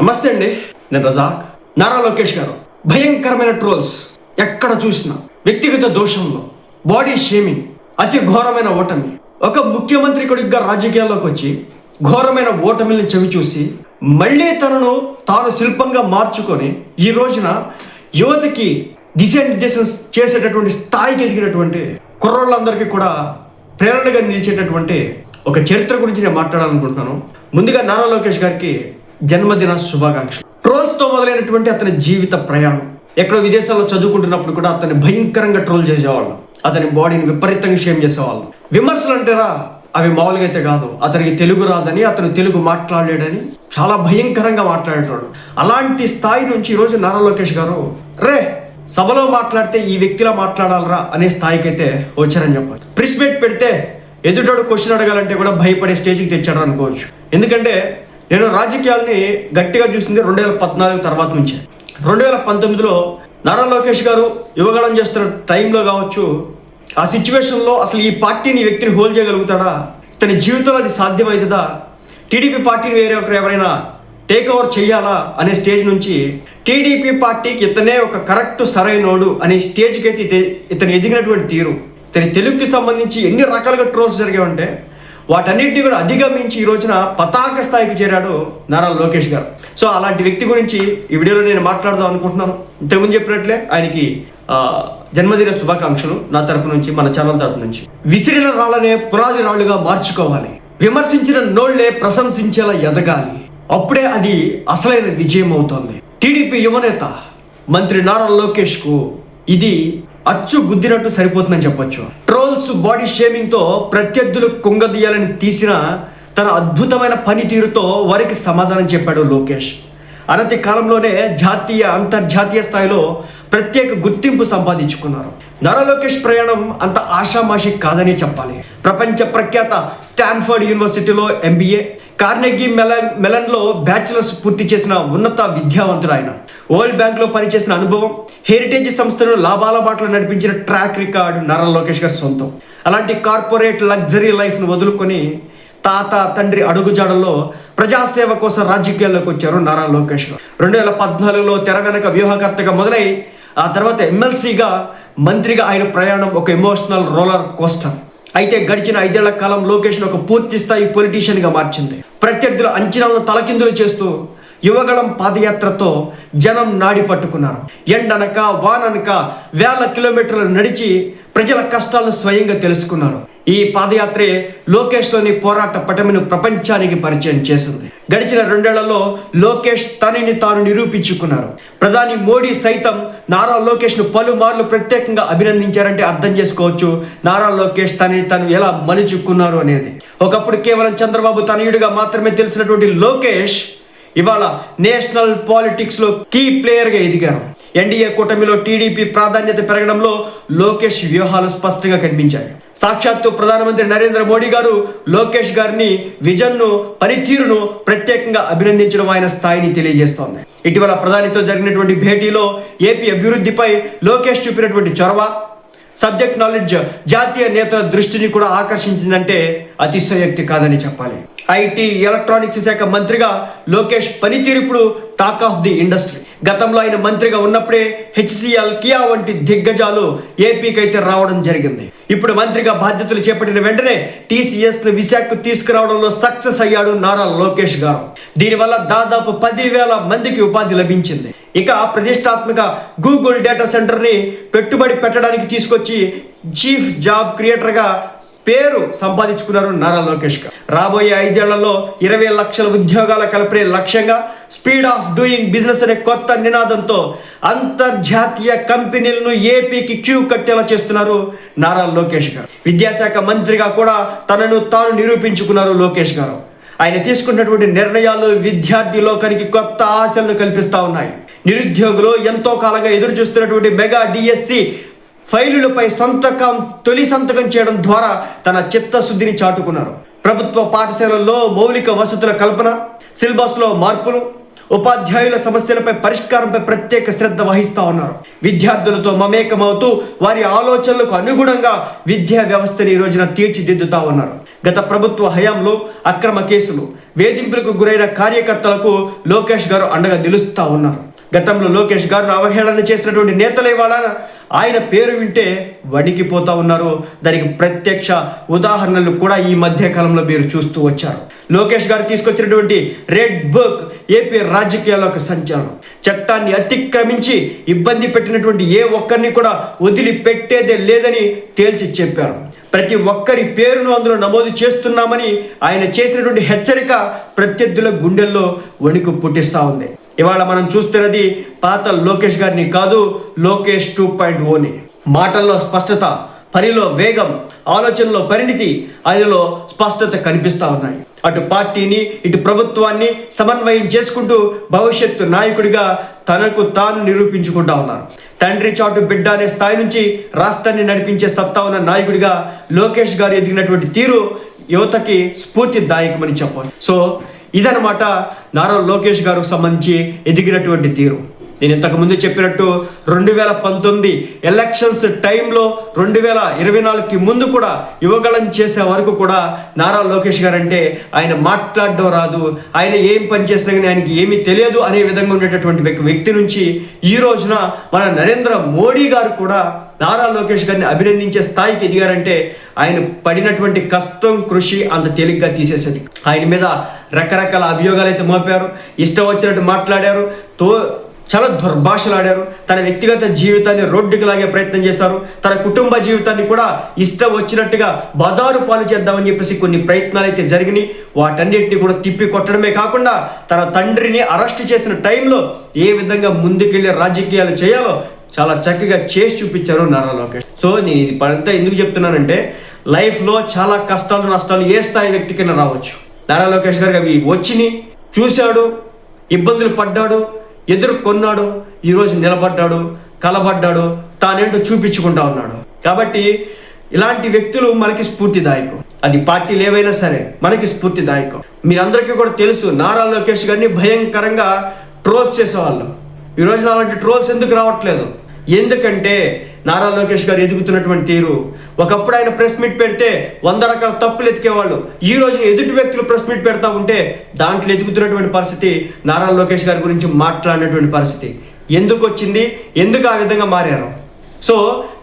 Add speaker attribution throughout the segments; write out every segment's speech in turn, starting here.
Speaker 1: నమస్తే అండి, నేను రజాక్. నారా లోకేష్ గారు భయంకరమైన ట్రోల్స్ ఎక్కడ చూసినా, వ్యక్తిగత దోషంలో, బాడీ షేమింగ్, అతి ఘోరమైన ఓటమి. ఒక ముఖ్యమంత్రి కొడుకుగా రాజకీయాల్లోకి వచ్చి ఘోరమైన ఓటమిని చవి చూసి మళ్ళీ తనను తాను శిల్పంగా మార్చుకొని ఈ రోజున యువతకి దిశానిర్దేశం చేసేటటువంటి స్థాయికి ఎదిగినటువంటి కుర్రోళ్ళందరికీ కూడా ప్రేరణగా నిలిచేటటువంటి ఒక చరిత్ర గురించి నేను మాట్లాడాలనుకుంటున్నాను. ముందుగా నారా లోకేష్ గారికి జన్మదిన శుభాకాంక్షలు. ట్రోల్స్తో మొదలైనటువంటి అతని జీవిత ప్రయాణం, ఎక్కడో విదేశాల్లో చదువుకుంటున్నప్పుడు కూడా అతన్ని భయంకరంగా ట్రోల్ చేసేవాళ్ళు, అతని బాడీని విపరీతంగా షేమ్ చేసేవాళ్ళు. విమర్శలు అంటారా, అవి మామూలుగా అయితే కాదు. అతనికి తెలుగు రాదని, అతను తెలుగు మాట్లాడలేడని చాలా భయంకరంగా మాట్లాడేటోడు. అలాంటి స్థాయి నుంచి ఈరోజు నారా లోకేష్ గారు సభలో మాట్లాడితే ఈ వ్యక్తిలా మాట్లాడాలరా అనే స్థాయికి అయితే వచ్చారని చెప్పాలి. ప్రెస్ మీట్ పెడితే ఎదుటోడు క్వశ్చన్ అడగాలంటే కూడా భయపడే స్టేజ్కి తెచ్చాడు అనుకోవచ్చు. ఎందుకంటే నేను రాజకీయాల్ని గట్టిగా చూసింది 2014 తర్వాత నుంచే. 2019లో నారా లోకేష్ గారు యువగళం చేస్తున్న టైంలో కావచ్చు, ఆ సిచ్యువేషన్లో అసలు ఈ పార్టీని ఈ వ్యక్తిని హోల్డ్ చేయగలుగుతాడా, తన జీవితంలో అది సాధ్యమవుతుందా, టీడీపీ పార్టీని వేరే ఎవరైనా టేక్ ఓవర్ చేయాలా అనే స్టేజ్ నుంచి టీడీపీ పార్టీకి ఇతనే ఒక కరెక్ట్ సరైనోడు అనే స్టేజ్కి అయితే ఇతను ఎదిగినటువంటి తీరు, ఇతని తెలుగుకి సంబంధించి ఎన్ని రకాలుగా ట్రోల్స్ జరిగాయంటే వాటన్నిటిని కూడా అధిగమించి ఈ రోజున పతాక స్థాయికి చేరాడు నారా లోకేష్ గారు. సో అలాంటి వ్యక్తి గురించి ఈ వీడియోలో నేను మాట్లాడదాం అనుకుంటున్నాను. ఇంతకుముందు చెప్పినట్లే ఆయనకి జన్మదిన శుభాకాంక్షలు నా తరపు నుంచి, మన ఛానల్ తరపు నుంచి. విసిరిన రాళ్ళనే పునాది రాళ్ళుగా మార్చుకోవాలి, విమర్శించిన నోళ్లే ప్రశంసించేలా ఎదగాలి, అప్పుడే అది అసలైన విజయం అవుతుంది. టీడీపీ యువనేత మంత్రి నారా లోకేష్కు ఇది అచ్చు గుద్దినట్టు సరిపోతుందని చెప్పొచ్చు. ట్రోల్స్, బాడీ షేమింగ్తో ప్రత్యర్థులు కుంగదీయాలని తీసిన తన అద్భుతమైన పనితీరుతో వారికి సమాధానం చెప్పాడు లోకేష్. అనతి కాలంలోనే జాతీయ, అంతర్జాతీయ స్థాయిలో ప్రత్యేక గుర్తింపు సంపాదించుకున్నారు. నారా లోకేష్ ప్రయాణం అంత ఆషామాషి కాదని చెప్పాలి. ప్రపంచ ప్రఖ్యాత స్టాన్ఫర్డ్ యూనివర్సిటీలో MBA, కార్నెగీ మెలన్లో బ్యాచిలర్స్ పూర్తి చేసిన ఉన్నత విద్యావంతుడు ఆయన. వరల్డ్ బ్యాంక్లో పనిచేసిన అనుభవం, హెరిటేజ్ సంస్థను లాభాల బాటలో నడిపించిన ట్రాక్ రికార్డు నారా లోకేష్ గారి సొంతం. అలాంటి కార్పొరేట్ లగ్జరీ లైఫ్ను వదులుకొని తాత తండ్రి అడుగుజాడల్లో ప్రజాసేవ కోసం రాజకీయాల్లోకి వచ్చారు నారా లోకేష్ గారు. 2014లో తెర వెనక వ్యూహకర్తగా మొదలై ఆ తర్వాత ఎమ్మెల్సీగా, మంత్రిగా ఆయన ప్రయాణం ఒక ఎమోషనల్ రోలర్ కోస్టర్. అయితే గడిచిన 5 ఏళ్ల కాలం లోకేష్ను ఒక పూర్తి స్థాయి పొలిటీషియన్గా మార్చింది. ప్రత్యర్థుల అంచనాలను తలకిందులు చేస్తూ యువగళం పాదయాత్రతో జనం నాడి పట్టుకున్నారు. ఎండనక వాననక వేల కిలోమీటర్లు నడిచి ప్రజల కష్టాలను స్వయంగా తెలుసుకున్నారు. ఈ పాదయాత్రే లోకేష్లోని పోరాట పటమును ప్రపంచానికి పరిచయం చేసింది. గడిచిన 2 ఏళ్లలో లోకేష్ తనని తాను నిరూపించుకున్నారు. ప్రధాని మోడీ సైతం నారా లోకేష్ను పలుమార్లు ప్రత్యేకంగా అభినందించారంటే అర్థం చేసుకోవచ్చు నారా లోకేష్ తనని తాను ఎలా మలుచుకున్నారు అనేది. ఒకప్పుడు కేవలం చంద్రబాబు తనయుడిగా మాత్రమే తెలిసినటువంటి లోకేష్ ఇవాళ నేషనల్ పాలిటిక్స్లో కీ ప్లేయర్గా ఎదిగారు. ఎన్డీఏ కూటమిలో టీడీపీ ప్రాధాన్యత పెరగడంలో లోకేష్ వ్యూహాలు స్పష్టంగా కనిపించాయి. సాక్షాత్తు ప్రధానమంత్రి నరేంద్ర మోడీ గారు లోకేష్ గారిని విజన్ను, పనితీరును ప్రత్యేకంగా అభినందించడం ఆయన స్థాయిని తెలియజేస్తోంది. ఇటీవల ప్రధానితో జరిగినటువంటి భేటీలో ఏపీ అభివృద్ధిపై లోకేష్ చూపినటువంటి చొరవ, సబ్జెక్ట్ నాలెడ్జ్ జాతీయ నేతల దృష్టిని కూడా ఆకర్షించిందంటే అతిశయోక్తి కాదని చెప్పాలి. ఐటీ, ఎలక్ట్రానిక్స్ శాఖ మంత్రిగా లోకేష్ పనితీరు ఇప్పుడు టాక్ ఆఫ్ ది ఇండస్ట్రీ. గతంలో ఆయన మంత్రిగా ఉన్నప్పుడే HCL, కియా వంటి దిగ్గజాలు ఏపీకి అయితే రావడం జరిగింది. ఇప్పుడు మంత్రిగా బాధ్యతలు చేపట్టిన వెంటనే TCSను విశాఖకు తీసుకురావడంలో సక్సెస్ అయ్యాడు నారా లోకేష్ గారు. దీనివల్ల దాదాపు 10,000 మందికి ఉపాధి లభించింది. ఇక ప్రతిష్టాత్మక గూగుల్ డేటా సెంటర్ని పెట్టుబడి పెట్టడానికి తీసుకొచ్చి చీఫ్ జాబ్ క్రియేటర్గా పేరు సంపాదించుకున్నారు నారా లోకేష్ గారు. రాబోయే 5 ఏళ్లలో 20 లక్షల ఉద్యోగాల కల్పనే లక్ష్యంగా స్పీడ్ ఆఫ్ డూయింగ్ బిజినెస్ అనే కొత్త నినాదంతో అంతర్జాతీయ కంపెనీలను ఏపీకి క్యూ కట్టేలా చేస్తున్నారు నారా లోకేష్ గారు. విద్యాశాఖ మంత్రిగా కూడా తనను తాను నిరూపించుకున్నారు లోకేష్ గారు. ఆయన తీసుకున్నటువంటి నిర్ణయాలు విద్యార్థి లోకానికి కొత్త ఆశలను కల్పిస్తూ ఉన్నాయి. నిరుద్యోగులు ఎంతో కాలంగా ఎదురు చూస్తున్నటువంటి మెగా DSC ఫైలులపై తొలి సంతకం చేయడం ద్వారా తన చిత్తశుద్ధిని చాటుకున్నారు. ప్రభుత్వ పాఠశాలల్లో మౌలిక వసతుల కల్పన, సిలబస్లో మార్పులు, ఉపాధ్యాయుల సమస్యలపై పరిష్కారంపై ప్రత్యేక శ్రద్ధ వహిస్తూ ఉన్నారు. విద్యార్థులతో మమేకమవుతూ వారి ఆలోచనలకు అనుగుణంగా విద్యా వ్యవస్థని ఈ రోజున తీర్చిదిద్దుతా ఉన్నారు. గత ప్రభుత్వ హయాంలో అక్రమ కేసులు, వేధింపులకు గురైన కార్యకర్తలకు లోకేష్ గారు అండగా నిలుస్తూ ఉన్నారు. గతంలో లోకేష్ గారు అవహేళన చేసినటువంటి నేతలు ఇవాళ ఆయన పేరు వింటే వణికిపోతా ఉన్నారు. దానికి ప్రత్యక్ష ఉదాహరణలు కూడా ఈ మధ్య కాలంలో మీరు చూస్తూ వచ్చారు. లోకేష్ గారు తీసుకొచ్చినటువంటి రెడ్ బుక్ ఏపీ రాజకీయాల్లో ఒక సంచలనం. చట్టాన్ని అతిక్రమించి ఇబ్బంది పెట్టినటువంటి ఏ ఒక్కరిని కూడా వదిలిపెట్టేదే లేదని తేల్చి చెప్పారు. ప్రతి ఒక్కరి పేరును అందులో నమోదు చేస్తున్నామని ఆయన చేసినటువంటి హెచ్చరిక ప్రత్యర్థుల గుండెల్లో వణుకు పుట్టిస్తూ ఉంది. ఇవాళ మనం చూస్తున్నది పాత లోకేష్ గారిని కాదు, లోకేష్ 2.0ని. మాటల్లో స్పష్టత, పనిలో వేగం, ఆలోచనలో పరిణితి, ఆయనలో స్పష్టత కనిపిస్తూ ఉన్నాయి. అటు పార్టీని ఇటు ప్రభుత్వాన్ని సమన్వయం చేసుకుంటూ భవిష్యత్తు నాయకుడిగా తనకు తాను నిరూపించుకుంటా ఉన్నారు. తండ్రి చాటు బిడ్డ అనే స్థాయి నుంచి రాష్ట్రాన్ని నడిపించే సత్తా ఉన్న నాయకుడిగా లోకేష్ గారు ఎదిగినటువంటి తీరు యువతకి స్ఫూర్తిదాయకమని చెప్పాలి. సో ఇదనమాట నారా లోకేష్ గారికి సంబంధించి ఎదిగినటువంటి తీరు. నేను ఇంతకుముందు చెప్పినట్టు 2019 ఎలక్షన్స్ టైంలో 2024కి ముందు కూడా యువగళం చేసే వరకు కూడా నారా లోకేష్ గారు అంటే ఆయన మాట్లాడడం రాదు, ఆయన ఏం పని చేసినా కానీ ఆయనకి ఏమీ తెలియదు అనే విధంగా ఉండేటటువంటి వ్యక్తి నుంచి ఈ రోజున మన నరేంద్ర మోడీ గారు కూడా నారా లోకేష్ గారిని అభినందించే స్థాయికి ఎదిగారంటే ఆయన పడినటువంటి కష్టం, కృషి అంత తేలిగ్గా తీసేసేది. ఆయన మీద రకరకాల అభియోగాలు అయితే మోపారు, ఇష్టం వచ్చినట్టు మాట్లాడారు, చాలా దుర్భాషలాడారు, తన వ్యక్తిగత జీవితాన్ని రోడ్డుకి లాగే ప్రయత్నం చేశారు, తన కుటుంబ జీవితాన్ని కూడా ఇష్టం వచ్చినట్టుగా బజారు పాలు చేద్దామని చెప్పేసి కొన్ని ప్రయత్నాలు అయితే జరిగినాయి. వాటన్నిటిని కూడా తిప్పి కొట్టడమే కాకుండా తన తండ్రిని అరెస్ట్ చేసిన టైంలో ఏ విధంగా ముందుకెళ్ళి రాజకీయాలు చేయాలో చాలా చక్కగా చేసి చూపించారు నారా లోకేష్. సో నేను ఇది అంతా ఎందుకు చెప్తున్నానంటే లైఫ్లో చాలా కష్టాలు నష్టాలు ఏ స్థాయి వ్యక్తికైనా రావచ్చు. నారా లోకేష్ గారికి అవి వచ్చినాయి, చూశాడు, ఇబ్బందులు పడ్డాడు, ఎదుర్కొన్నాడు, ఈరోజు నిలబడ్డాడు, కలబడ్డాడు, తానేంటో చూపించుకుంటా ఉన్నాడు. కాబట్టి ఇలాంటి వ్యక్తులు మనకి స్ఫూర్తిదాయకం. అది పార్టీలు ఏవైనా సరే మనకి స్ఫూర్తిదాయకం. మీరందరికీ కూడా తెలుసు, నారా లోకేష్ గారిని భయంకరంగా ట్రోల్స్ చేసేవాళ్ళు. ఈరోజు అలాంటి ట్రోల్స్ ఎందుకు రావట్లేదు? ఎందుకంటే నారా లోకేష్ గారు ఎదుగుతున్నటువంటి తీరు. ఒకప్పుడు ఆయన ప్రెస్ మీట్ పెడితే 100 రకాల తప్పులు ఎతికేవాళ్ళు. ఈ రోజు ఎదుటి వ్యక్తులు ప్రెస్ మీట్ పెడతా ఉంటే దాంట్లో ఎదుగుతున్నటువంటి పరిస్థితి, నారా లోకేష్ గారి గురించి మాట్లాడినటువంటి పరిస్థితి ఎందుకు వచ్చింది? ఎందుకు ఆ విధంగా మారారు? సో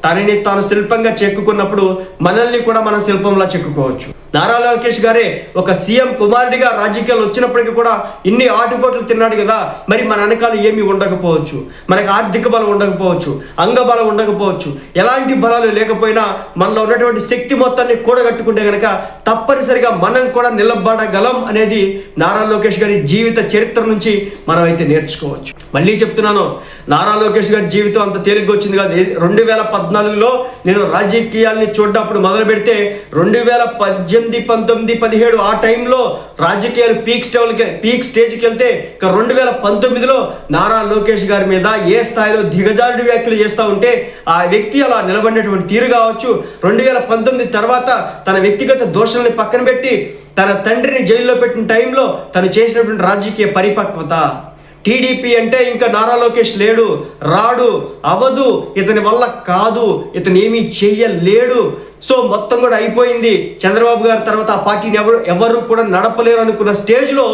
Speaker 1: తనని తాను శిల్పంగా చెక్కుకున్నప్పుడు మనల్ని కూడా మనం శిల్పంలా చెక్కుకోవచ్చు. నారా లోకేష్ గారే ఒక సీఎం కుమారుడిగా రాజకీయాలు వచ్చినప్పటికీ కూడా ఇన్ని ఆటుపోట్లు తిన్నాడు కదా, మరి మన వెనకాల ఏమీ ఉండకపోవచ్చు, మనకు ఆర్థిక బలం ఉండకపోవచ్చు, అంగబలం ఉండకపోవచ్చు, ఎలాంటి బలాలు లేకపోయినా మనలో ఉన్నటువంటి శక్తి మొత్తాన్ని కూడగట్టుకుంటే కనుక తప్పనిసరిగా మనం కూడా నిలబడగలం అనేది నారా లోకేష్ గారి జీవిత చరిత్ర నుంచి మనం అయితే నేర్చుకోవచ్చు. మళ్ళీ చెప్తున్నాను, నారా లోకేష్ గారి జీవితం అంత తేలిగ్గా వచ్చింది కాదు. 2014లో నేను రాజకీయాల్ని చూడటప్పుడు మొదలు పెడితే 2018, 19, 17 ఆ టైంలో రాజకీయాలు పీక్ స్టేజ్కి వెళ్తే 2019లో నారా లోకేష్ గారి మీద ఏ స్థాయిలో దిగజారుడు వ్యాఖ్యలు చేస్తూ ఉంటే ఆ వ్యక్తి అలా నిలబడినటువంటి తీరు కావచ్చు. 2019 తర్వాత తన వ్యక్తిగత దోషాలని పక్కన పెట్టి తన తండ్రిని జైల్లో పెట్టిన టైంలో తను చేసినటువంటి రాజకీయ పరిపక్వత, టీడీపీ అంటే ఇంకా నారా లోకేష్ లేడు, రాడు, అవదు, ఇతని వల్ల కాదు, ఇతను ఏమీ చెయ్యలేడు, సో మొత్తం కూడా అయిపోయింది, చంద్రబాబు గారి తర్వాత ఆ పార్టీని ఎవరు కూడా నడపలేరు అనుకున్న స్టేజ్లో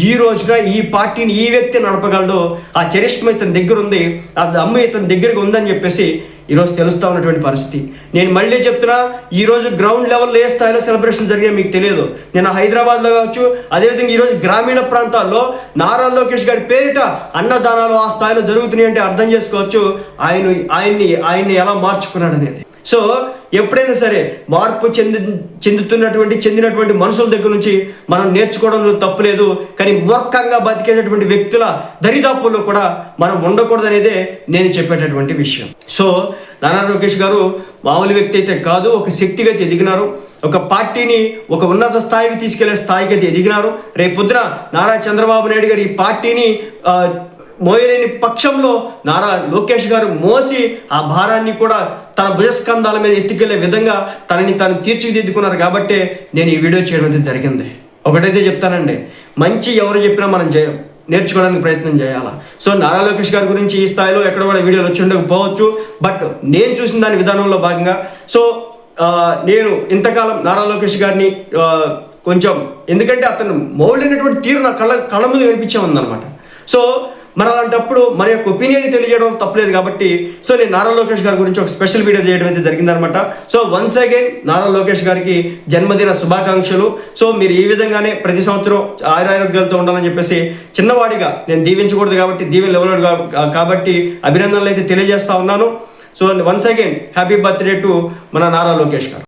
Speaker 1: ఈ రోజున ఈ పార్టీని ఈ వ్యక్తి నడపగలడు, ఆ చరిష్మ ఇతని దగ్గర ఉంది, ఆ దమ్ము ఇతని దగ్గరకు ఉందని చెప్పేసి ఈరోజు తెలుస్తూ ఉన్నటువంటి పరిస్థితి. నేను మళ్ళీ చెప్తున్నా, ఈరోజు గ్రౌండ్ లెవెల్లో ఏ స్థాయిలో సెలబ్రేషన్ జరిగాయో మీకు తెలియదు. నేను హైదరాబాద్లో కావచ్చు, అదేవిధంగా ఈరోజు గ్రామీణ ప్రాంతాల్లో నారా లోకేష్ గారి పేరిట అన్నదానాలు ఆ స్థాయిలో జరుగుతున్నాయి అంటే అర్థం చేసుకోవచ్చు ఆయన్ని ఎలా మార్చుకున్నాడు అనేది. సో ఎప్పుడైనా సరే మార్పు చెందినటువంటి మనుషుల దగ్గర నుంచి మనం నేర్చుకోవడంలో తప్పులేదు, కానీ మూర్ఖంగా బతికేటటువంటి వ్యక్తుల దరిదాపుల్లో కూడా మనం ఉండకూడదు అనేదే నేను చెప్పేటటువంటి విషయం. సో నారా లోకేష్ గారు మామూలు వ్యక్తి అయితే కాదు, ఒక శక్తిగా అయితే ఎదిగినారు, ఒక పార్టీని ఒక ఉన్నత స్థాయికి తీసుకెళ్లే స్థాయికి అయితే ఎదిగినారు. రేపొద్దున నారా చంద్రబాబు నాయుడు గారు ఈ పార్టీని మోయలేని పక్షంలో నారా లోకేష్ గారు మోసి ఆ భారాన్ని కూడా తన భుజస్కంధాల మీద ఎత్తుకెళ్లే విధంగా తనని తాను తీర్చిదిద్దుకున్నారు. కాబట్టే నేను ఈ వీడియో చేయడం అయితే జరిగింది. ఒకటైతే చెప్తానండి, మంచి ఎవరు చెప్పినా మనం నేర్చుకోవడానికి ప్రయత్నం చేయాలా. సో నారా లోకేష్ గారి గురించి ఈ స్థాయిలో ఎక్కడ కూడా వీడియోలు వచ్చి ఉండకపోవచ్చు, బట్ నేను చూసిన దాని విధానంలో భాగంగా సో నేను ఇంతకాలం నారా లోకేష్ గారిని కొంచెం, ఎందుకంటే అతను మౌలినటువంటి తీరు నా కళ్ళ ముందు కనిపించే ఉందన్నమాట. సో మరి అలాంటప్పుడు మన యొక్క ఒపీనియన్ తెలియజేయడం తప్పలేదు కాబట్టి సో నేను నారా లోకేష్ గారి గురించి ఒక స్పెషల్ వీడియో చేయడం అయితే జరిగిందనమాట. So once again Nara Lokesh గారికి జన్మదిన శుభాకాంక్షలు. సో మీరు ఈ విధంగానే ప్రతి సంవత్సరం ఆయురారోగ్యాలతో ఉండాలని చెప్పేసి చిన్నవాడిగా నేను దీవించకూడదు కాబట్టి దీవెన ఇవ్వలేదు కాబట్టి అభినందనలు అయితే తెలియజేస్తా ఉన్నాను. So once again happy birthday to మన నారా లోకేష్ గారు.